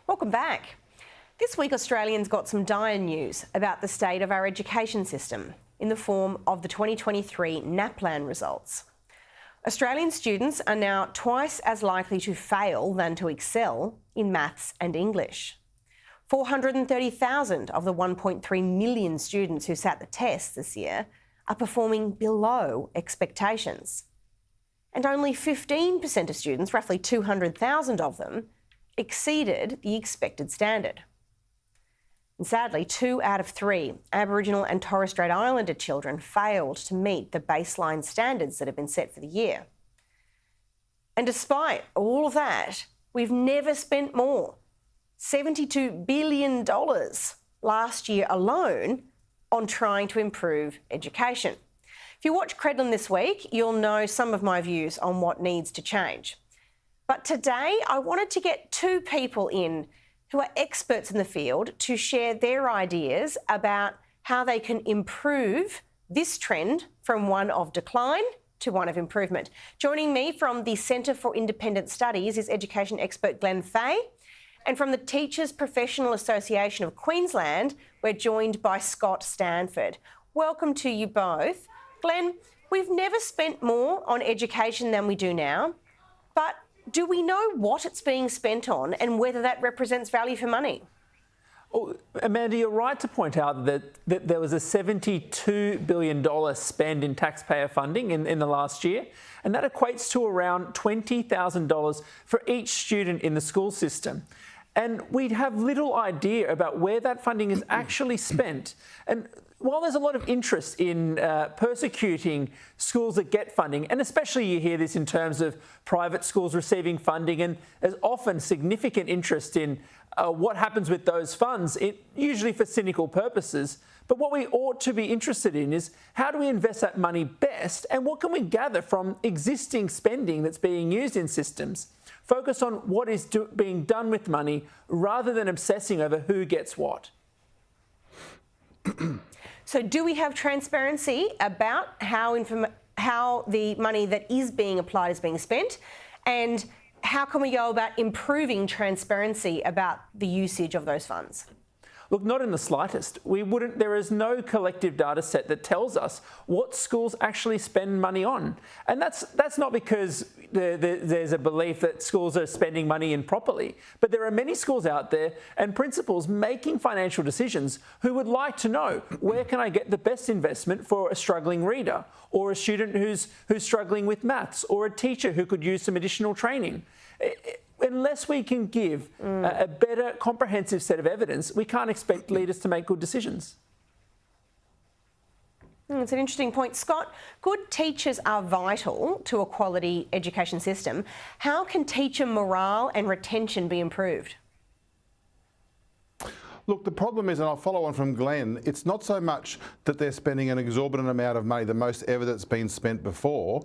Welcome back. This week, Australians got some dire news about the state of our education system in the form of the 2023 NAPLAN results. Australian students are now twice as likely to fail than to excel in maths and English. 430,000 of the 1.3 million students who sat the tests this year are performing below expectations. And only 15% of students, roughly 200,000 of them, exceeded the expected standard. And sadly, 2 out of 3 Aboriginal and Torres Strait Islander children failed to meet the baseline standards that have been set for the year. And despite all of that, we've never spent more, $72 billion last year alone, on trying to improve education. If you watch Credlin this week, you'll know some of my views on what needs to change. But today, I wanted to get 2 people in who are experts in the field to share their ideas about how they can improve this trend from one of decline to one of improvement. Joining me from the Centre for Independent Studies is education expert Glenn Fahey. And from the Teachers Professional Association of Queensland, we're joined by Scott Stanford. Welcome to you both. Glenn, we've never spent more on education than we do now, but do we know what it's being spent on and whether that represents value for money? Oh, Amanda, you're right to point out that there was a $72 billion spend in taxpayer funding in the last year, and that equates to around $20,000 for each student in the school system. And we'd have little idea about where that funding is actually spent. And while there's a lot of interest in persecuting schools that get funding, and especially you hear this in terms of private schools receiving funding, and there's often significant interest in what happens with those funds, usually for cynical purposes. But what we ought to be interested in is how do we invest that money best, and what can we gather from existing spending that's being used in systems? Focus on what is being done with money rather than obsessing over who gets what. So do we have transparency about how the money that is being applied is being spent? And how can we go about improving transparency about the usage of those funds? Look, not in the slightest. There is no collective data set that tells us what schools actually spend money on. And that's not because there's a belief that schools are spending money improperly, but there are many schools out there and principals making financial decisions who would like to know, where can I get the best investment for a struggling reader, or a student who's struggling with maths, or a teacher who could use some additional training. Unless we can give a better comprehensive set of evidence, we can't expect leaders to make good decisions. It's an interesting point. Scott, good teachers are vital to a quality education system. How can teacher morale and retention be improved? Look, the problem is, and I'll follow on from Glenn, it's not so much that they're spending an exorbitant amount of money, the most ever that's been spent before.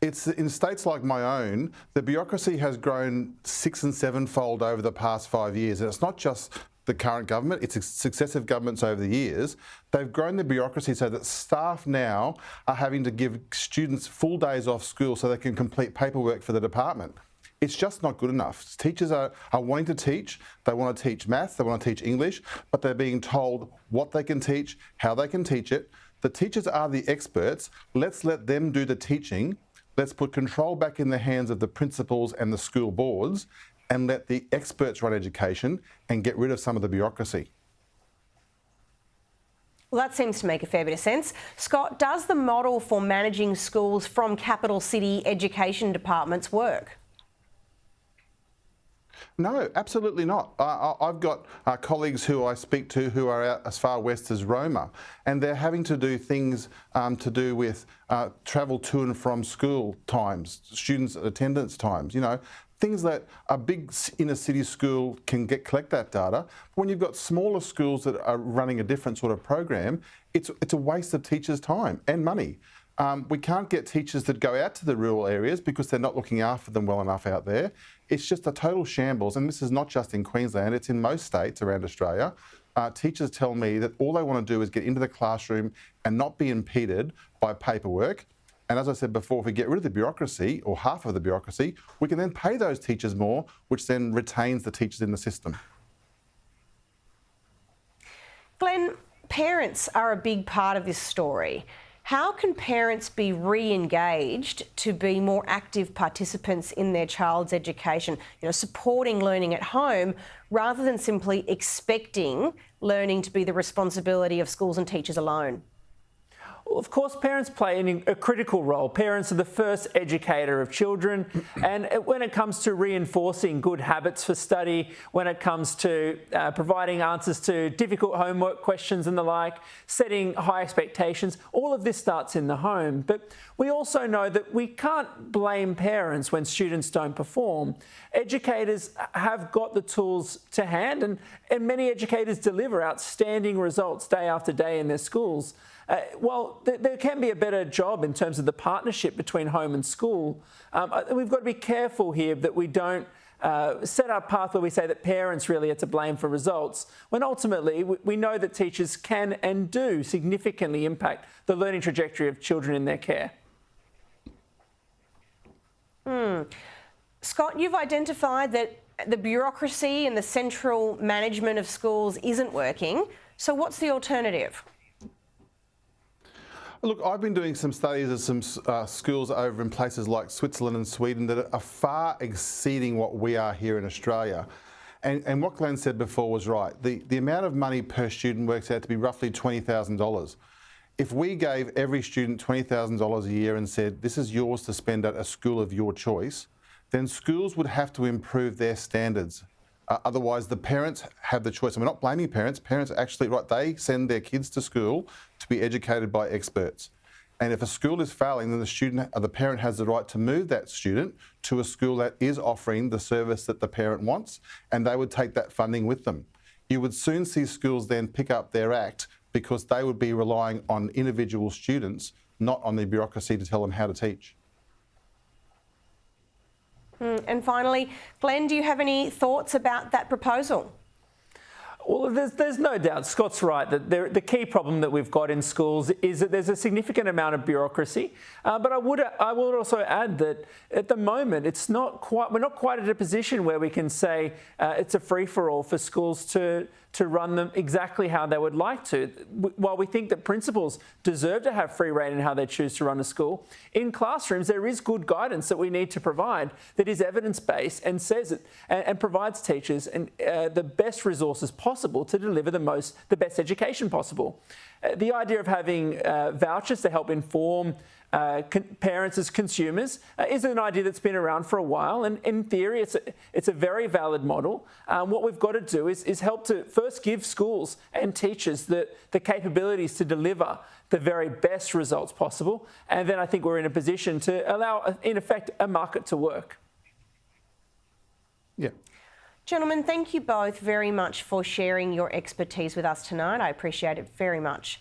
It's in states like my own, the bureaucracy has grown 6- and 7-fold over the past 5 years. And it's not just the current government, it's successive governments over the years. They've grown the bureaucracy so that staff now are having to give students full days off school so they can complete paperwork for the department. It's just not good enough. Teachers are wanting to teach. They want to teach maths, they want to teach English, but they're being told what they can teach, how they can teach it. The teachers are the experts. Let's let them do the teaching. Let's put control back in the hands of the principals and the school boards and let the experts run education and get rid of some of the bureaucracy. Well, that seems to make a fair bit of sense. Scott, does the model for managing schools from capital city education departments work? No, absolutely not. I've got colleagues who I speak to who are out as far west as Roma, and they're having to do things to do with travel to and from school times, students' attendance times, things that a big inner city school can collect that data. When you've got smaller schools that are running a different sort of program, it's a waste of teachers' time and money. We can't get teachers that go out to the rural areas because they're not looking after them well enough out there. It's just a total shambles, and this is not just in Queensland, it's in most states around Australia. Teachers tell me that all they want to do is get into the classroom and not be impeded by paperwork. And as I said before, if we get rid of the bureaucracy, or half of the bureaucracy, we can then pay those teachers more, which then retains the teachers in the system. Glenn, parents are a big part of this story. How can parents be re-engaged to be more active participants in their child's education, supporting learning at home rather than simply expecting learning to be the responsibility of schools and teachers alone? Well, of course, parents play a critical role. Parents are the first educator of children. And when it comes to reinforcing good habits for study, when it comes to providing answers to difficult homework questions and the like, setting high expectations, all of this starts in the home. But we also know that we can't blame parents when students don't perform. Educators have got the tools to hand, and many educators deliver outstanding results day after day in their schools. While there can be a better job in terms of the partnership between home and school, we've got to be careful here that we don't set our path where we say that parents really are to blame for results, when ultimately we know that teachers can and do significantly impact the learning trajectory of children in their care. Scott, you've identified that the bureaucracy and the central management of schools isn't working. So what's the alternative? Look, I've been doing some studies of some schools over in places like Switzerland and Sweden that are far exceeding what we are here in Australia. And what Glenn said before was right. The amount of money per student works out to be roughly $20,000. If we gave every student $20,000 a year and said, this is yours to spend at a school of your choice, then schools would have to improve their standards. Otherwise, the parents have the choice. And we're not blaming parents. Parents are actually right. They send their kids to school to be educated by experts. And if a school is failing, then the parent has the right to move that student to a school that is offering the service that the parent wants, and they would take that funding with them. You would soon see schools then pick up their act because they would be relying on individual students, not on the bureaucracy to tell them how to teach. And finally, Glenn, do you have any thoughts about that proposal? Well, there's no doubt, Scott's right, that the key problem that we've got in schools is that there's a significant amount of bureaucracy. But I would also add that at the moment, we're not quite at a position where we can say it's a free-for-all for schools to run them exactly how they would like to. While we think that principals deserve to have free rein in how they choose to run a school, in classrooms there is good guidance that we need to provide that is evidence-based and says it and provides teachers the best resources possible to deliver the best education possible. The idea of having vouchers to help inform parents as consumers is an idea that's been around for a while, and in theory it's a very valid model. What we've got to do is help to first give schools and teachers the capabilities to deliver the very best results possible, and then I think we're in a position to allow, in effect, a market to work. Yeah. Gentlemen, thank you both very much for sharing your expertise with us tonight. I appreciate it very much.